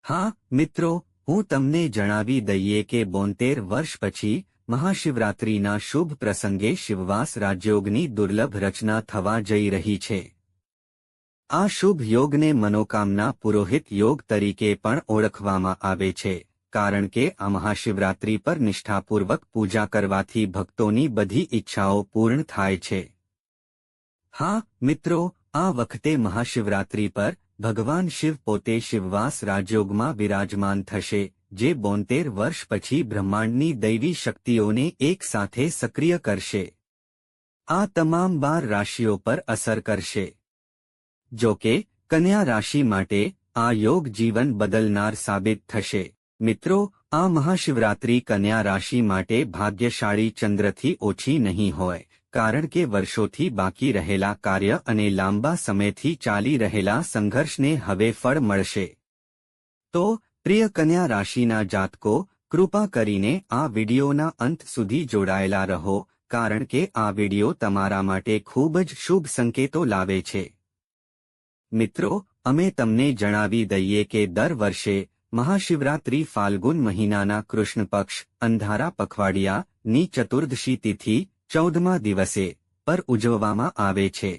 હા મિત્રો, હું તમને જણાવી દઈએ કે 72 વર્ષ પછી મહાશિવરાત્રિના શુભ પ્રસંગે શિવવાસ રાજયોગની દુર્લભ રચના થવા જઈ રહી છે. આ શુભ યોગને મનોકામના પુરોહિત યોગ તરીકે પણ ઓળખવામાં આવે છે, કારણ કે આ મહાશિવરાત્રિ પર નિષ્ઠાપૂર્વક પૂજા કરવાથી ભક્તોની બધી ઈચ્છાઓ પૂર્ણ થાય છે. હા મિત્રો, આ વખતે મહાશિવરાત્રિ પર ભગવાન શિવ પોતે શિવવાસ રાજયોગમાં વિરાજમાન થશે, જે 72 વર્ષ પછી બ્રહ્માંડની દૈવી શક્તિઓને એક સાથે સક્રિય કરશે. આ તમામ 12 રાશિઓ પર અસર કરશે. જો કે કન્યા રાશિ માટે આ યોગ જીવન બદલનાર સાબિત થશે. મિત્રો, આ મહાશિવરાત્રિ કન્યા રાશિ માટે ભાગ્યશાળી ચંદ્રથી ઓછી નહીં હોય, કારણ કે વર્ષોથી બાકી રહેલા કાર્ય અને લાંબા સમયથી ચાલી રહેલા સંઘર્ષને હવે ફળ મળશે. તો પ્રિય કન્યા રાશિના જાતકો, કૃપા કરીને આ વિડિયોના અંત સુધી જોડાયેલા રહો, કારણ કે આ વિડિયો તમારા માટે ખૂબ જ શુભ સંકેતો લાવે છે. મિત્રો, અમે તમને જણાવી દઈએ કે દર વર્ષે મહાશિવરાત્રિ ફાલ્ગુન મહિનાના કૃષ્ણ પક્ષ અંધારા પખવાડિયાની ચતુર્દશી તિથિ 14મા દિવસે પર ઉજવવામાં આવે છે.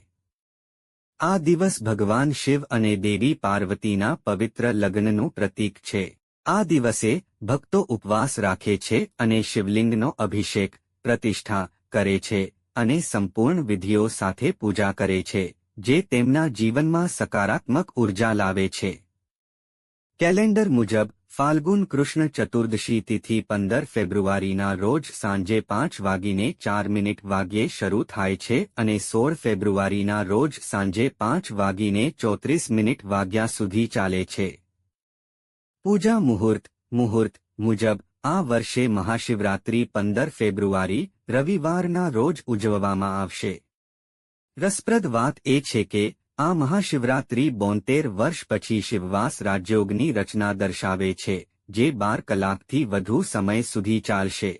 આ દિવસ ભગવાન શિવ અને દેવી પાર્વતીના પવિત્ર લગ્નનું પ્રતીક છે. આ દિવસે ભક્તો ઉપવાસ રાખે છે અને શિવલિંગનો અભિષેક, પ્રતિષ્ઠા કરે છે અને સંપૂર્ણ વિધિઓ સાથે પૂજા કરે છે, જે તેમના જીવનમાં સકારાત્મક ઉર્જા લાવે છે. કેલેન્ડર મુજબ ફાલ્ગુન કૃષ્ણ ચતુર્દશી તિથિ 15 ફેબ્રુઆરીના રોજ સાંજે 5:04 શરૂ થાય છે અને 16 ફેબ્રુઆરીના રોજ સાંજે 5:34 સુધી ચાલે છે. પૂજા મુહૂર્ત મુજબ આ વર્ષે મહાશિવરાત્રિ 15 ફેબ્રુઆરી રવિવારના રોજ ઉજવવામાં આવશે. રસપ્રદ વાત એ છે કે આ મહાશિવરાત્રિ 72 વર્ષ પછી શિવવાસ રાજયોગની રચના દર્શાવે છે, જે 12 કલાકથી વધુ સમય સુધી ચાલશે.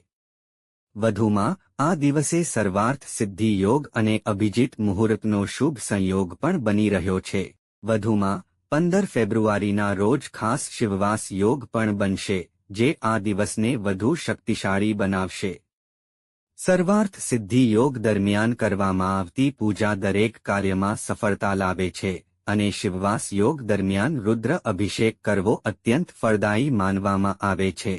વધુમાં આ દિવસે સર્વાર્થ સિદ્ધિ યોગ અને અભિજીત મુહૂર્તનો શુભ સંયોગ પણ બની રહ્યો છે. વધુમાં 15 ફેબ્રુઆરીના રોજ ખાસ શિવવાસ યોગ પણ બનશે, જે આ દિવસને વધુ શક્તિશાળી બનાવશે. સર્વાર્થ સિદ્ધિ યોગ દરમિયાન કરવામાં આવતી પૂજા દરેક કાર્યમાં સફળતા લાવે છે અને શિવવાસ યોગ દરમિયાન રુદ્ર અભિષેક કરવો અત્યંત ફળદાયી માનવામાં આવે છે.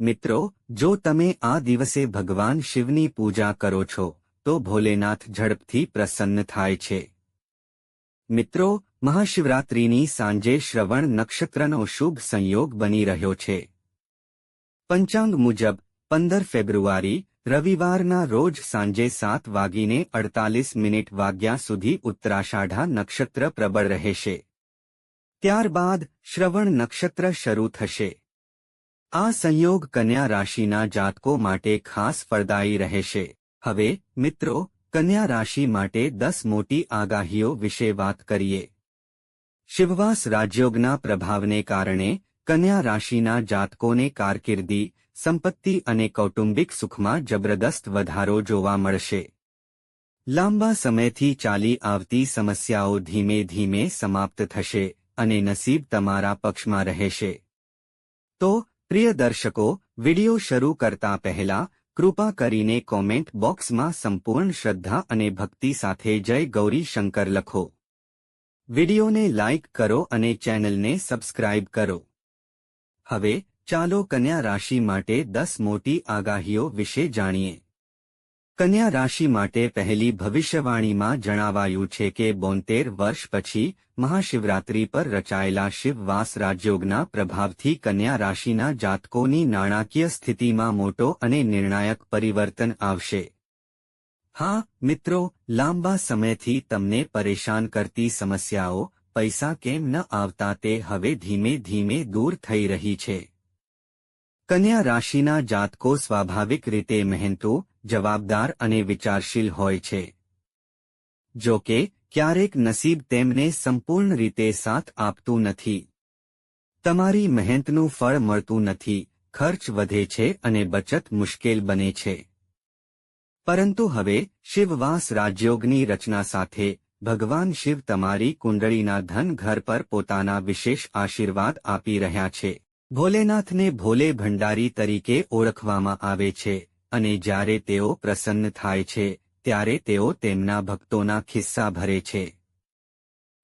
મિત્રો, જો તમે આ દિવસે ભગવાન શિવની પૂજા કરો છો, તો ભોલેનાથ ઝડપથી પ્રસન્ન થાય છે. મિત્રો, મહાશિવરાત્રિની સાંજે શ્રવણ નક્ષત્રનો શુભ સંયોગ બની રહ્યો છે. પંચાંગ મુજબ 15 ફેબ્રુઆરી રવિવારના રોજ સાંજે 7:48 સુધી ઉત્તરાષાઢા નક્ષત્ર પ્રબળ રહેશે. ત્યારબાદ શ્રવણ નક્ષત્ર શરૂ થશે. આ સંયોગ કન્યા રાશિના જાતકો માટે ખાસ ફળદાયી રહેશે. હવે મિત્રો, કન્યા રાશિ માટે 10 મોટી આગાહીઓ વિશે વાત કરીએ. શિવવાસ રાજયોગના પ્રભાવને કારણે કન્યા રાશિના જાતકોને કારકિર્દી, સંપત્તિ અને કૌટુંબિક સુખમાં જબરદસ્ત વધારો જોવા મળશે. લાંબા સમયથી ચાલી આવતી સમસ્યાઓ ધીમે ધીમે સમાપ્ત થશે અને નસીબ તમારા પક્ષમાં રહેશે. તો પ્રિય દર્શકો, વિડિયો શરૂ કરતા પહેલા કૃપા કરીને કોમેન્ટ બોક્સમાં સંપૂર્ણ શ્રદ્ધા અને ભક્તિ સાથે જય ગૌરી શંકર લખો. વિડિયોને લાઇક કરો અને ચેનલને સબસ્ક્રાઇબ કરો. હવે ચાલો કન્યા રાશિ માટે 10 મોટી આગાહીઓ વિશે જાણીએ. કન્યા રાશિ માટે પહેલી ભવિષ્યવાણીમાં જણાવાયું છે કે 72 વર્ષ પછી મહાશિવરાત્રિ પર રચાયેલા શિવવાસ રાજયોગના પ્રભાવથી કન્યા રાશિના જાતકોની નાણાકીય સ્થિતિમાં મોટો અને નિર્ણાયક પરિવર્તન આવશે. હા મિત્રો, લાંબા સમયથી તમને પરેશાન કરતી સમસ્યાઓ, પૈસા કેમ ન આવતા તે હવે ધીમે ધીમે દૂર થઈ રહી છે. કન્યા રાશિના જાતકો સ્વાભાવિક રીતે મહેનતુ, જવાબદાર અને વિચારશીલ હોય છે. જો કે ક્યારેક નસીબ તેમને સંપૂર્ણ રીતે સાથ આપતું નથી. તમારી મહેનતનું ફળ મળતું નથી, ખર્ચ વધે છે અને બચત મુશ્કેલ બને છે. પરંતુ હવે શિવવાસ રાજયોગની રચના સાથે ભગવાન શિવ તમારી કુંડળીના ધન ઘર પર પોતાના વિશેષ આશીર્વાદ આપી રહ્યા છે. ભોલેનાથને ભોલે ભંડારી તરીકે ઓળખવામાં આવે છે અને જ્યારે તેઓ પ્રસન્ન થાય છે ત્યારે તેઓ તેમના ભક્તોના ખિસ્સા ભરે છે.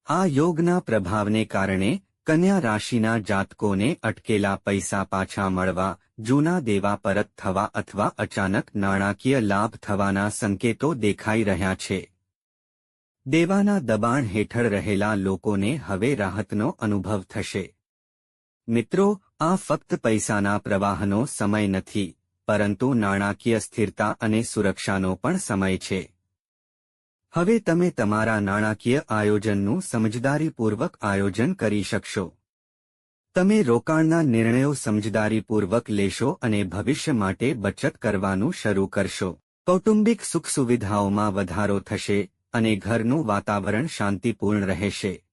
આ યોગના પ્રભાવને કારણે કન્યા રાશિના જાતકોને અટકેલા પૈસા પાછા મળવા, જૂના દેવા પરત થવા અથવા અચાનક નાણાકીય લાભ થવાના સંકેતો દેખાઈ રહ્યા છે. દેવાના દબાણ હેઠળ રહેલા લોકોને હવે રાહતનો અનુભવ થશે. મિત્રો, આ ફક્ત પૈસાના પ્રવાહનો સમય નથી, પરંતુ નાણાકીય સ્થિરતા અને સુરક્ષાનો પણ સમય છે. હવે તમે તમારા નાણાકીય આયોજનનું સમજદારીપૂર્વક આયોજન કરી શકશો. તમે રોકાણના નિર્ણયો સમજદારીપૂર્વક લેશો અને ભવિષ્ય માટે બચત કરવાનું શરૂ કરશો. કૌટુંબિક સુખ સુવિધાઓમાં વધારો થશે અને ઘરનું વાતાવરણ શાંતિપૂર્ણ રહેશે.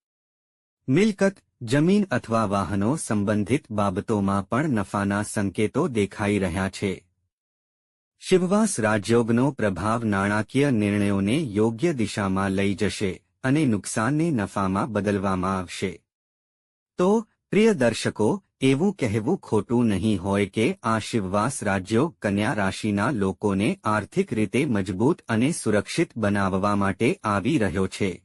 મિલકત, જમીન અથવા વાહનો સંબંધિત બાબતોમાં પણ નફાના સંકેતો દેખાઈ રહ્યા છે. શિવવાસ રાજયોગનો પ્રભાવ નાણાકીય નિર્ણયોને યોગ્ય દિશામાં લઈ જશે અને નુકસાનને નફામાં બદલવામાં આવશે. તો પ્રિય દર્શકો, એવું કહેવું ખોટું નહીં હોય કે આ શિવવાસ રાજયોગ કન્યા રાશિના લોકોને આર્થિક રીતે મજબૂત અને સુરક્ષિત બનાવવા માટે આવી રહ્યો છે.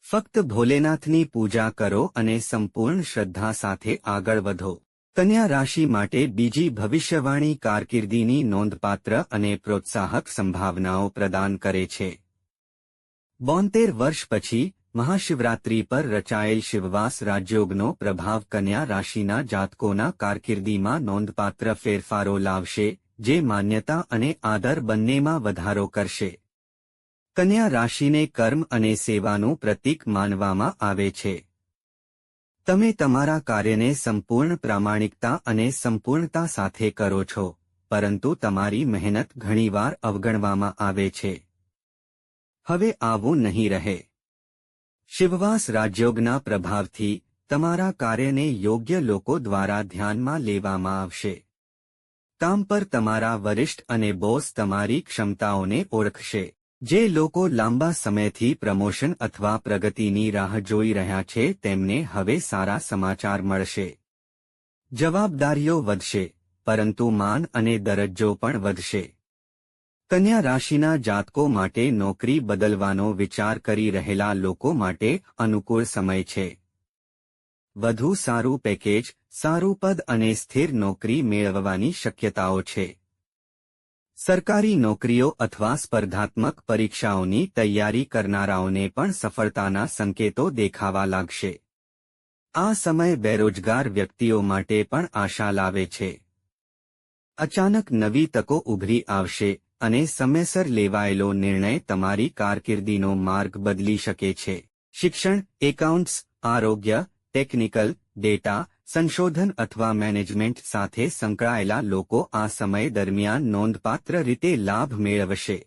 ફક્ત ભોલેનાથની પૂજા કરો અને સંપૂર્ણ શ્રદ્ધા સાથે આગળ વધો. કન્યા રાશિ માટે બીજી ભવિષ્યવાણી કારકિર્દીની નોંધપાત્ર અને પ્રોત્સાહક સંભાવનાઓ પ્રદાન કરે છે. 72 વર્ષ પછી મહાશિવરાત્રી પર રચાયેલ શિવવાસ રાજયોગનો પ્રભાવ કન્યા રાશિના જાતકોના કારકિર્દીમાં નોંધપાત્ર ફેરફારો લાવશે, જે માન્યતા અને આદર બંનેમાં વધારો કરશે. કન્યા રાશિને કર્મ અને સેવાનું પ્રતીક માનવામાં આવે છે. તમે તમારા કાર્યને સંપૂર્ણ પ્રામાણિકતા અને સંપૂર્ણતા સાથે કરો છો, પરંતુ તમારી મહેનત ઘણીવાર અવગણવામાં આવે છે. હવે આવું નહીં રહે. શિવવાસ રાજયોગના પ્રભાવથી તમારા કાર્યને યોગ્ય લોકો દ્વારા ધ્યાનમાં લેવામાં આવશે. કામ પર તમારા વરિષ્ઠ અને બોસ તમારી ક્ષમતાઓને ઓળખશે. જે લોકો લાંબા સમયથી પ્રમોશન અથવા પ્રગતિની રાહ જોઈ રહ્યા છે તેમને હવે સારા સમાચાર મળશે. જવાબદારીઓ વધશે, પરંતુ માન અને દરજ્જો પણ વધશે. કન્યા રાશિના જાતકો માટે નોકરી બદલવાનો વિચાર કરી રહેલા લોકો માટે અનુકૂળ સમય છે. વધુ સારું પેકેજ, સારું પદ અને સ્થિર નોકરી મેળવવાની શક્યતાઓ છે. સરકારી નોકરીઓ અથવા સ્પર્ધાત્મક પરીક્ષાઓની તૈયારી કરનારાઓને પણ સફળતાના સંકેતો દેખાવા લાગશે. આ સમય બેરોજગાર વ્યક્તિઓ માટે પણ આશા લાવે છે. અચાનક નવી તકો ઉભરી આવશે અને સમયસર લેવાયેલો નિર્ણય તમારી કારકિર્દીનો માર્ગ બદલી શકે છે. શિક્ષણ, એકાઉન્ટ્સ, આરોગ્ય, ટેકનિકલ, ડેટા, સંશોધન અથવા મેનેજમેન્ટ સાથે સંકળાયેલા લોકો આ સમય દરમિયાન નોંધપાત્ર રીતે લાભ મેળવશે.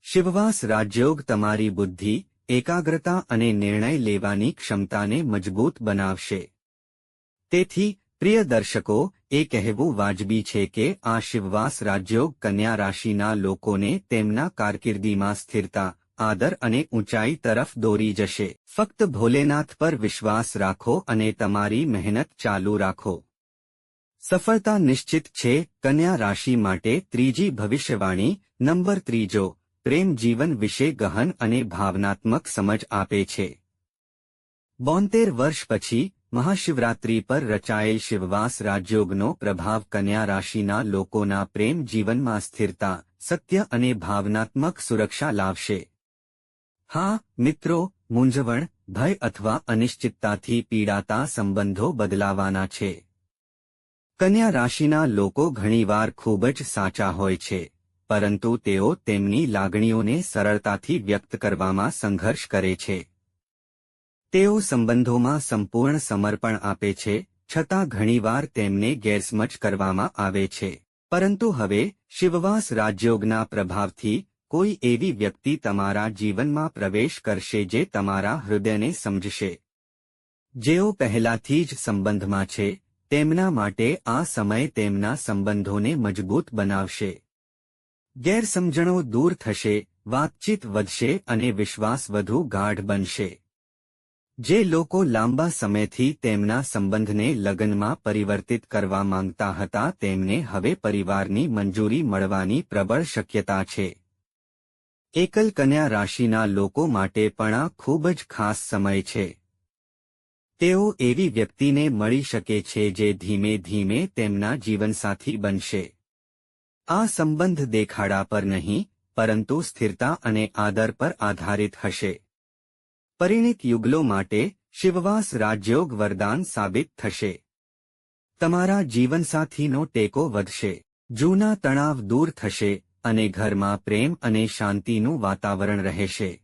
શિવવાસ રાજયોગ તમારી બુદ્ધિ, એકાગ્રતા અને નિર્ણય લેવાની ક્ષમતાને મજબૂત બનાવશે. તેથી, પ્રિય દર્શકો, એ કહેવું વાજબી છે કે આ શિવવાસ રાજયોગ કન્યા રાશિના લોકોને તેમના કારકિર્દીમાં સ્થિરતા, આદર અને ઊંચાઈ તરફ દોરી જશે. ફક્ત ભોલેનાથ પર વિશ્વાસ રાખો અને તમારી મહેનત ચાલુ રાખો. સફળતા નિશ્ચિત છે. કન્યા રાશિ માટે ત્રીજી ભવિષ્યવાણી, નંબર 3, પ્રેમ જીવન વિશે ગહન અને ભાવનાત્મક સમજ આપે છે. 72 વર્ષ પછી મહાશિવરાત્રી પર રચાયેલ શિવવાસ રાજયોગનો પ્રભાવ કન્યા રાશિના લોકોના પ્રેમ જીવનમાં સ્થિરતા, સત્ય અને ભાવનાત્મક સુરક્ષા લાવશે. હા, મિત્રો, મૂંઝવણ, ભય અથવા અનિશ્ચિતતાથી પીડાતા સંબંધો બદલાવાના છે. કન્યા રાશિના લોકો ઘણીવાર ખૂબ જ સાચા હોય છે, પરંતુ તેઓ તેમની લાગણીઓને સરળતાથી વ્યક્ત કરવામાં સંઘર્ષ કરે છે. તેઓ સંબંધોમાં સંપૂર્ણ સમર્પણ આપે છે, છતાં ઘણીવાર તેમને ગેરસમજ કરવામાં આવે છે. પરંતુ હવે, શિવવાસ રાજયોગના પ્રભાવથી, કોઈ એવી વ્યક્તિ તમારા જીવનમાં પ્રવેશ કરશે જે તમારા હૃદયને સમજશે. જેઓ પહેલાથી જ સંબંધમાં છે, તેમના માટે આ સમય તેમના સંબંધોને મજબૂત બનાવશે. ગેરસમજણો દૂર થશે, વાતચીત વધશે અને વિશ્વાસ વધુ ગાઢ બનશે. જે લોકો લાંબા સમયથી તેમના સંબંધને લગ્નમાં પરિવર્તિત કરવા માંગતા હતા તેમને હવે પરિવારની મંજૂરી મળવાની પ્રબળ શક્યતા છે. એકલ કન્યા રાશિના લોકો માટે પણ આ ખૂબ જ ખાસ સમય છે. તેઓ એવી વ્યક્તિને મળી શકે છે જે ધીમે ધીમે તેમના જીવનસાથી બનશે. આ સંબંધ દેખાડા પર નહીં પરંતુ સ્થિરતા અને આદર પર આધારિત હશે. પરિણીત યુગલો માટે શિવવાસ રાજયોગ વરદાન સાબિત થશે. તમારા જીવનસાથીનો ટેકો વધશે. જૂના તણાવ દૂર થશે અને ઘરમાં પ્રેમ અને શાંતિનું વાતાવરણ રહેશે.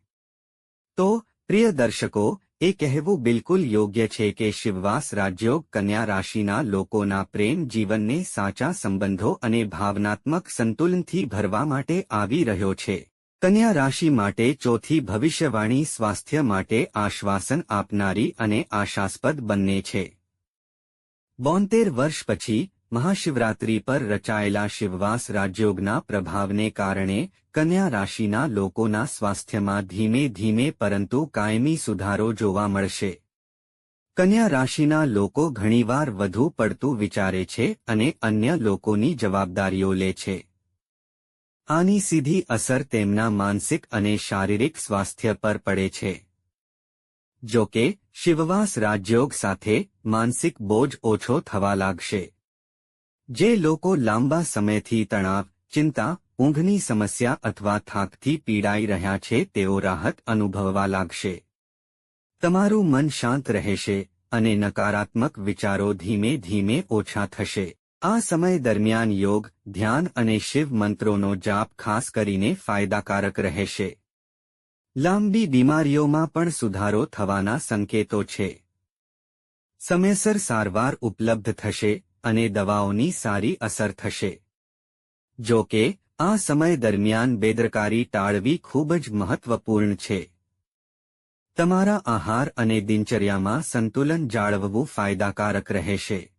તો પ્રિય દર્શકો, એ કહેવું બિલકુલ યોગ્ય છે કે શિવવાસ રાજયોગ કન્યા રાશિના લોકોના પ્રેમ જીવનને સાચા સંબંધો અને ભાવનાત્મક સંતુલનથી ભરવા માટે આવી રહ્યો છે. કન્યા રાશિ માટે ચોથી ભવિષ્યવાણી સ્વાસ્થ્ય માટે આશ્વાસન આપનારી અને આશાસ્પદ બંને છે. 72 વર્ષ પછી મહાશિવરાત્રી પર રચાયેલા શિવવાસ રાજયોગના પ્રભાવને કારણે કન્યા રાશિના લોકોના સ્વાસ્થ્યમાં ધીમે ધીમે પરંતુ કાયમી સુધારો જોવા મળશે. કન્યા રાશિના લોકો ઘણીવાર વધુ પડતું વિચારે છે અને અન્ય લોકોની જવાબદારીઓ લે છે. આની સીધી અસર તેમના માનસિક અને શારીરિક સ્વાસ્થ્ય પર પડે છે. જો કે શિવવાસ રાજયોગ સાથે માનસિક બોજ ઓછો થવા લાગશે. જે લોકો લાંબા સમયથી તણાવ, ચિંતા, ઊંઘની સમસ્યા અથવા થાકથી પીડાઈ રહ્યા છે તેઓ રાહત અનુભવવા લાગશે. તમારું મન શાંત રહેશે અને નકારાત્મક વિચારો ધીમે ધીમે ઓછા થશે. આ સમય દરમિયાન યોગ, ધ્યાન અને શિવ મંત્રોનો જાપ ખાસ કરીને ફાયદાકારક રહેશે. લાંબી બીમારીઓમાં પણ સુધારો થવાના સંકેતો છે. સમયસર સારવાર ઉપલબ્ધ થશે અને દવાઓની સારી અસર થશે. જો કે આ સમય દરમિયાન બેદરકારી ટાળવી ખૂબ જ મહત્વપૂર્ણ છે. તમારા આહાર અને દિનચર્યામાં સંતુલન જાળવવું ફાયદાકારક રહેશે.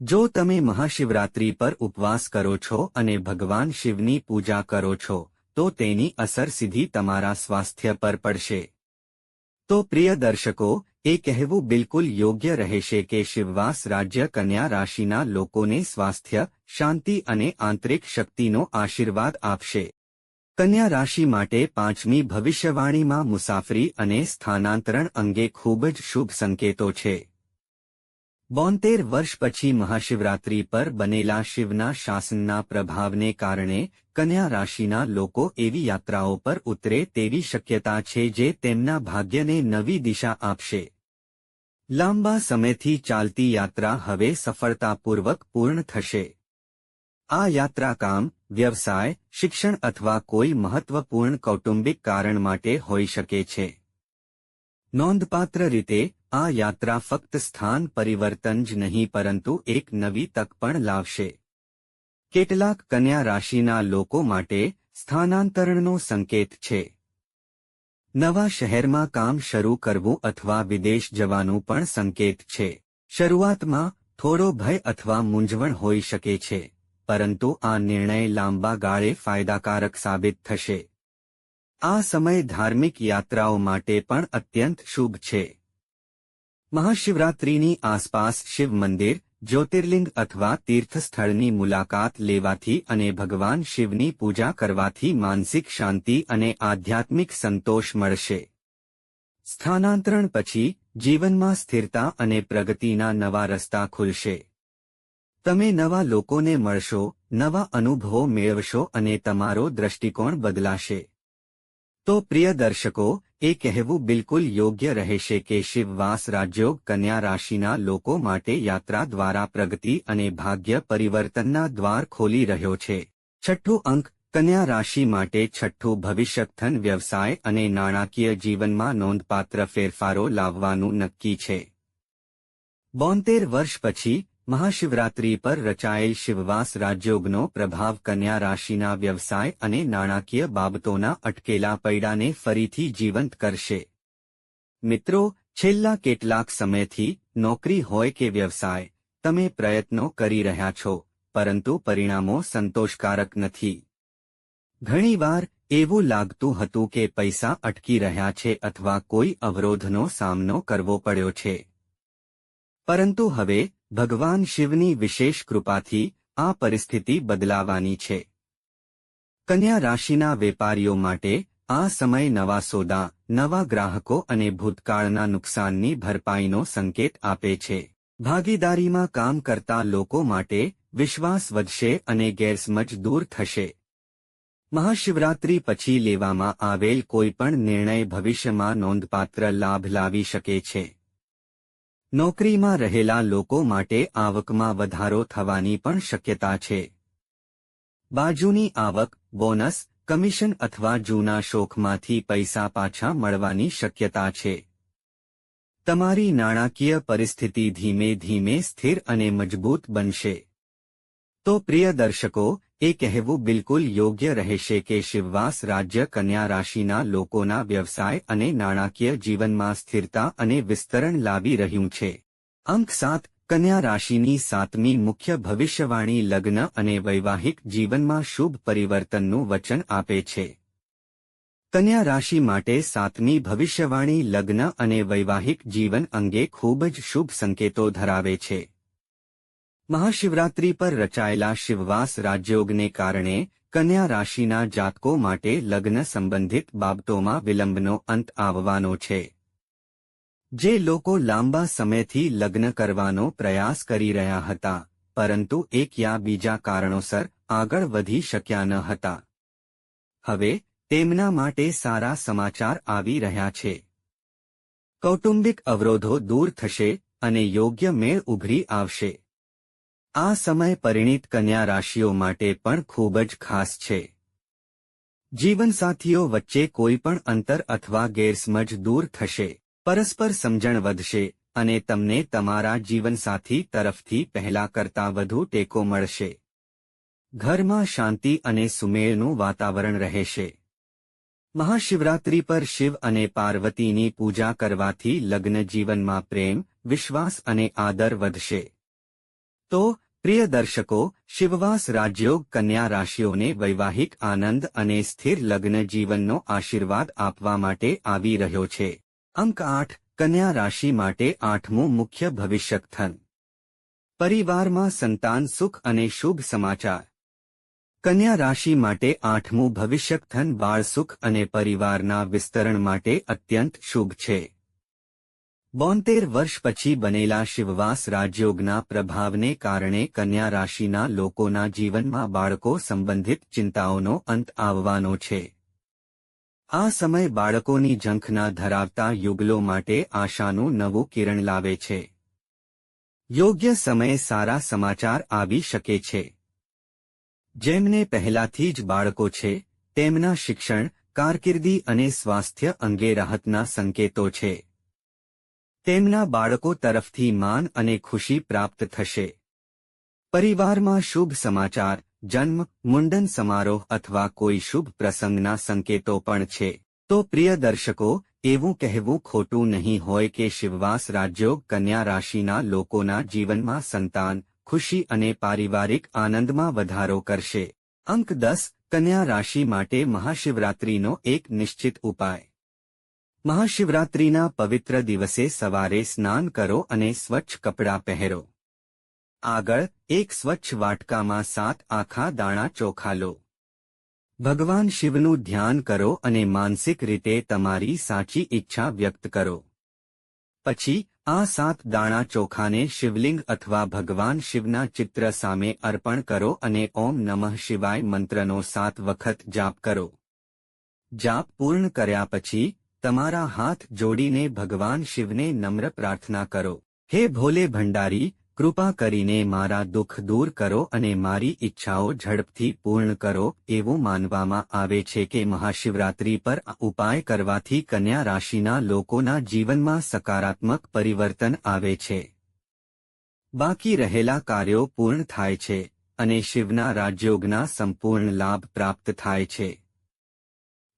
જો તમે મહાશિવરાત્રી પર ઉપવાસ કરો છો અને ભગવાન શિવની પૂજા કરો છો તો તેની અસર સીધી તમારા સ્વાસ્થ્ય પર પડશે. તો પ્રિય દર્શકો, એ કહેવું બિલકુલ યોગ્ય રહેશે કે શિવવાસ રાજ્ય કન્યા રાશિના લોકોને સ્વાસ્થ્ય, શાંતિ અને આંતરિક શક્તિનો આશીર્વાદ આપશે. કન્યા રાશિ માટે પાંચમી ભવિષ્યવાણીમાં મુસાફરી અને સ્થાનાંતરણ અંગે ખૂબ જ શુભ સંકેતો છે. 72 વર્ષ પછી મહાશિવરાત્રી પર બનેલા શિવના શાસનના પ્રભાવને કારણે કન્યા રાશિના લોકો એવી યાત્રાઓ પર ઉતરે તેવી શક્યતા છે જે તેમના ભાગ્યને નવી દિશા આપશે. લાંબા સમયથી ચાલતી યાત્રા હવે સફળતાપૂર્વક પૂર્ણ થશે. આ યાત્રા કામ, વ્યવસાય, શિક્ષણ અથવા કોઈ મહત્વપૂર્ણ કૌટુંબિક કારણ માટે હોઈ શકે છે. નોંધપાત્ર રીતે આ યાત્રા ફક્ત સ્થાન પરિવર્તન જ નહીં પરંતુ એક નવી તક પણ લાવશે. કેટલાક કન્યા રાશિના લોકો માટે સ્થાનાંતરણનો સંકેત છે. નવા શહેરમાં કામ શરૂ કરવું અથવા વિદેશ જવાનું પણ સંકેત છે. શરૂઆતમાં થોડો ભય અથવા મૂંઝવણ હોઈ શકે છે, પરંતુ આ નિર્ણય લાંબા ગાળે ફાયદાકારક સાબિત થશે. આ સમય ધાર્મિક યાત્રાઓ માટે પણ અત્યંત શુભ છે. મહાશિવરાત્રિની આસપાસ શિવ મંદિર, જ્યોતિર્લિંગ અથવા તીર્થસ્થળની મુલાકાત લેવાથી અને ભગવાન શિવની પૂજા કરવાથી માનસિક શાંતિ અને આધ્યાત્મિક સંતોષ મળશે. સ્થાનાંતરણ પછી જીવનમાં સ્થિરતા અને પ્રગતિના નવા રસ્તા ખુલશે. તમે નવા લોકોને મળશો, નવા અનુભવો મેળવશો અને તમારો દૃષ્ટિકોણ બદલાશે. તો પ્રિય દર્શકો, એ કહેવું બિલકુલ યોગ્ય રહેશે કે શિવવાસ રાજયોગ કન્યા રાશિના લોકો માટે યાત્રા દ્વારા પ્રગતિ અને ભાગ્ય પરિવર્તનના દ્વાર ખોલી રહ્યો છે. છઠ્ઠું અંક કન્યા રાશિ માટે છઠ્ઠું ભવિષ્યકથન વ્યવસાય અને નાણાકીય જીવનમાં નોંધપાત્ર ફેરફારો લાવવાનું નક્કી છે. 72 વર્ષ પછી મહાશિવરાત્રી પર રચાયેલ શિવવાસ રાજયોગનો પ્રભાવ કન્યા રાશિના વ્યવસાય અને નાણાકીય બાબતોના અટકેલા પૈડાને ફરીથી જીવંત કરશે. મિત્રો, છેલ્લા કેટલાક સમયથી નોકરી હોય કે વ્યવસાય, તમે પ્રયત્નો કરી રહ્યા છો, પરંતુ પરિણામો સંતોષકારક નથી. ઘણીવાર એવું લાગતું હતું કે પૈસા અટકી રહ્યા છે અથવા કોઈ અવરોધનો સામનો કરવો પડ્યો છે. પરંતુ હવે ભગવાન શિવની વિશેષ કૃપાથી આ પરિસ્થિતિ બદલાવાની છે. કન્યા રાશિના વેપારીઓ માટે આ સમય નવા સોદા, નવા ગ્રાહકો અને ભૂતકાળના નુકસાનની ભરપાઈનો સંકેત આપે છે. ભાગીદારીમાં કામ કરતા લોકો માટે વિશ્વાસ વધશે અને ગેરસમજ દૂર થશે. મહાશિવરાત્રી પછી લેવામાં આવેલ કોઈપણ નિર્ણય ભવિષ્યમાં નોંધપાત્ર લાભ લાવી શકે છે. નોકરીમાં રહેલા લોકો માટે આવકમાં વધારો થવાની પણ શક્યતા છે. બાજુની આવક, બોનસ, કમિશન અથવા જૂના શોખમાંથી પૈસા પાછા મળવાની શક્યતા છે. તમારી નાણાકીય પરિસ્થિતિ ધીમે ધીમે સ્થિર અને મજબૂત બનશે. તો પ્રિય દર્શકો, એ કહેવું બિલકુલ યોગ્ય રહેશે કે શિવવાસ રાજ્ય કન્યા રાશિના લોકોના વ્યવસાય અને નાણાકીય જીવનમાં સ્થિરતા અને વિસ્તરણ લાવી રહ્યું છે. અંક 7 કન્યા રાશિની 7મી મુખ્ય ભવિષ્યવાણી લગ્ન અને વૈવાહિક જીવનમાં શુભ પરિવર્તનનું વચન આપે છે. કન્યા રાશિ માટે 7મી ભવિષ્યવાણી લગ્ન અને વૈવાહિક જીવન અંગે ખૂબ જ શુભ સંકેતો ધરાવે છે. મહાશિવરાત્રી પર રચાયેલા શિવવાસ રાજયોગને કારણે કન્યા રાશિના જાતકો માટે લગ્ન સંબંધિત બાબતોમાં વિલંબનો અંત આવવાનો છે. જે લોકો લાંબા સમયથી લગ્ન કરવાનો પ્રયાસ કરી રહ્યા હતા, પરંતુ એક યા બીજા કારણોસર આગળ વધી શક્યા ન હતા, હવે તેમના માટે સારા સમાચાર આવી રહ્યા છે. કૌટુંબિક અવરોધો દૂર થશે અને યોગ્ય મેળ ઉભરી આવશે. આ સમય પરિણીત કન્યા રાશિઓ માટે પણ ખૂબ જ ખાસ છે. જીવનસાથીઓ વચ્ચે કોઈ પણ અંતર અથવા ગેરસમજ દૂર થશે, પરસ્પર સમજણ વધશે અને તમને તમારા જીવનસાથી તરફથી પહેલા કરતાં વધુ ટેકો મળશે. ઘરમાં શાંતિ અને સુમેળનું વાતાવરણ રહેશે. મહાશિવરાત્રી પર શિવ અને પાર્વતીની પૂજા કરવાથી લગ્ન જીવનમાં પ્રેમ, વિશ્વાસ અને આદર વધશે. તો પ્રિય દર્શકો, શિવવાસ રાજયોગ કન્યા રાશિઓને વૈવાહિક આનંદ અને સ્થિર લગ્ન જીવનનો આશીર્વાદ આપવા માટે આવી રહ્યો છે. અંક 8 કન્યા રાશિ માટે 8મું મુખ્ય ભવિષ્યકથન. પરિવારમાં સંતાન સુખ અને શુભ સમાચાર. કન્યા રાશિ માટે 8મું ભવિષ્યકથન બાળ સુખ અને પરિવારના વિસ્તરણ માટે અત્યંત શુભ છે. 72 વર્ષ પછી બનેલા શિવવાસ રાજયોગના પ્રભાવને કારણે કન્યા રાશિના લોકોના જીવનમાં બાળકો સંબંધિત ચિંતાઓનો અંત આવવાનો છે. આ સમય બાળકોની ઝંખના ધરાવતા યુગલો માટે આશાનું નવું કિરણ લાવે છે. યોગ્ય સમયે સારા સમાચાર આવી શકે છે. જેમને પહેલાથી જ બાળકો છે, તેમના શિક્ષણ, કારકિર્દી અને સ્વાસ્થ્ય અંગે રાહતના સંકેતો છે. તેમના બાળકો તરફથી માન અને ખુશી પ્રાપ્ત થશે. પરિવારમાં શુભ સમાચાર, જન્મ, મુંડન સમારોહ અથવા કોઈ શુભ પ્રસંગના સંકેતો પણ છે. તો પ્રિય દર્શકો, એવું કહેવું ખોટું નહીં હોય કે શિવવાસ રાજયોગ કન્યા રાશિના લોકોના જીવનમાં સંતાન, ખુશી અને પારિવારિક આનંદમાં વધારો કરશે. અંક 10 કન્યા રાશિ માટે મહાશિવરાત્રીનો એક નિશ્ચિત ઉપાય. મહાશિવરાત્રીના પવિત્ર દિવસે સવારે સ્નાન કરો અને સ્વચ્છ કપડાં પહેરો. આગળ એક સ્વચ્છ વાટકામાં 7 આખા દાણા ચોખા લો. ભગવાન શિવનું ધ્યાન કરો અને માનસિક રીતે તમારી સાચી ઈચ્છા વ્યક્ત કરો. પછી આ 7 દાણા ચોખાને શિવલિંગ અથવા ભગવાન શિવના ચિત્ર સામે અર્પણ કરો અને ઓમ નમઃ શિવાય મંત્રનો 7 વખત જાપ કરો. જાપ પૂર્ણ કર્યા પછી તમારા હાથ જોડીને ભગવાન શિવને નમ્ર પ્રાર્થના કરો. હે ભોલે ભંડારી, કૃપા કરીને મારા દુઃખ દૂર કરો અને મારી ઈચ્છાઓ ઝડપથી પૂર્ણ કરો. એવું માનવામાં આવે છે કે મહાશિવરાત્રી પર આ ઉપાય કરવાથી કન્યા રાશિના લોકોના જીવનમાં સકારાત્મક પરિવર્તન આવે છે. બાકી રહેલા કાર્યો પૂર્ણ થાય છે અને શિવના રાજયોગના સંપૂર્ણ લાભ પ્રાપ્ત થાય છે.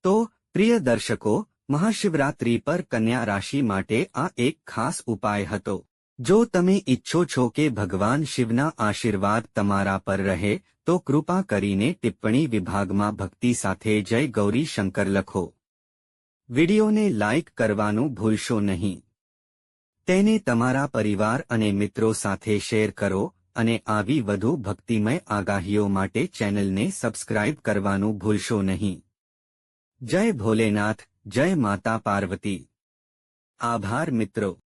તો પ્રિય દર્શકો, મહાશિવરાત્રી પર કન્યા રાશિ માટે આ એક ખાસ ઉપાય હતો. જો તમે ઈચ્છો છો કે ભગવાન શિવના આશીર્વાદ તમારા પર રહે તો કૃપા કરીને ટિપ્પણી વિભાગમાં ભક્તિ સાથે જય ગૌરી શંકર લખો. વિડિયોને લાઇક કરવાનું ભૂલશો નહીં. તેને તમારા પરિવાર અને મિત્રો સાથે શેર કરો અને આવી વધુ ભક્તિમય આગાહીઓ માટે ચેનલને સબસ્ક્રાઇબ કરવાનું ભૂલશો નહીં. જય ભોલેનાથ, જય માતા પાર્વતી. આભાર મિત્રો.